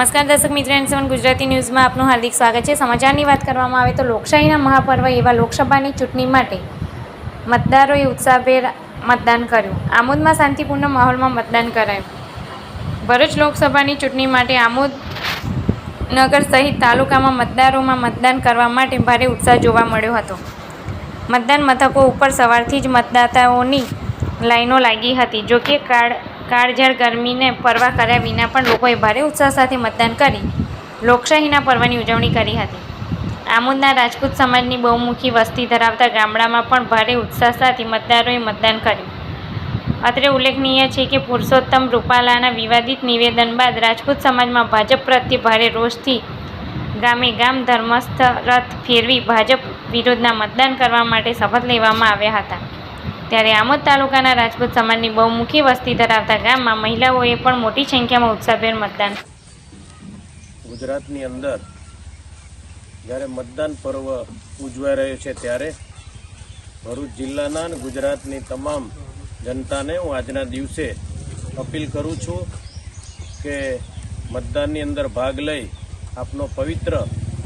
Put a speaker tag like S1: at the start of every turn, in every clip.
S1: નમસ્કાર દર્શક મિત્રો, N7 ગુજરાતી ન્યૂઝમાં આપનું હાર્દિક સ્વાગત છે। સમાચારની વાત કરવામાં આવે તો લોકશાહીના મહાપર્વ એવા લોકસભાની ચૂંટણી માટે મતદારોએ ઉત્સાહભેર મતદાન કર્યું। આમોદમાં શાંતિપૂર્ણ માહોલમાં મતદાન કરાયું। ભરૂચ લોકસભાની ચૂંટણી માટે આમોદ નગર સહિત તાલુકામાં મતદારોમાં મતદાન કરવા માટે ભારે ઉત્સાહ જોવા મળ્યો હતો। મતદાન મથકો ઉપર સવારથી જ મતદાતાઓની લાઈનો લાગી હતી। જોકે કાળઝાળ ગરમીને પરવા કર્યા વિના પણ લોકોએ ભારે ઉત્સાહ સાથે મતદાન કરી લોકશાહીના પર્વની ઉજવણી કરી હતી। આમોદના રાજપૂત સમાજની બહુમુખી વસ્તી ધરાવતા ગામડામાં પણ ભારે ઉત્સાહ સાથે મતદારોએ મતદાન કર્યું। અત્રે ઉલ્લેખનીય છે કે પુરુષોત્તમ રૂપાલાના વિવાદિત નિવેદન બાદ રાજપૂત સમાજમાં ભાજપ પ્રત્યે ભારે રોષથી ગામે ગામ ધર્મસ્થ રથ ફેરવી ભાજપ વિરુદ્ધના મતદાન કરવા માટે શપથ લેવામાં આવ્યા હતા। ત્યારે આમોદ તાલુકાના રાજપૂત સમાજની બહુમુખી વસ્તી ધરાવતા ગામમાં મહિલાઓએ પણ મોટી સંખ્યામાં ઉત્સાહભેર મતદાન।
S2: ગુજરાતની અંદર જ્યારે મતદાન પર્વ ઉજવાઈ રહ્યો છે ત્યારે ભરૂચ જિલ્લાના અને ગુજરાતની તમામ જનતાને હું આજના દિવસે અપીલ કરું છું કે મતદાનની અંદર ભાગ લઈ આપનો પવિત્ર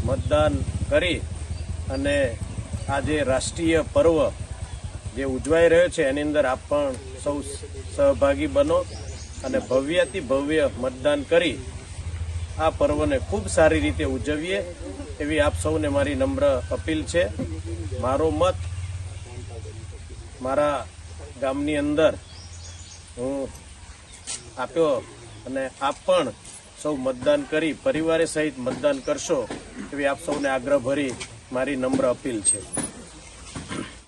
S2: મતદાન કરી અને આજે રાષ્ટ્રીય પર્વ જે ઉજવાઈ રહ્યો છે એની અંદર આપ પણ સૌ સહભાગી બનો અને ભવ્યથી ભવ્ય મતદાન કરી આ પર્વને ખૂબ સારી રીતે ઉજવીએ એવી આપ સૌને મારી નમ્ર અપીલ છે। મારો મત મારા ગામની અંદર હું આપ્યો અને આપ પણ સૌ મતદાન કરી પરિવારે સહિત મતદાન કરશો એવી આપ સૌને આગ્રહભરી મારી નમ્ર અપીલ છે।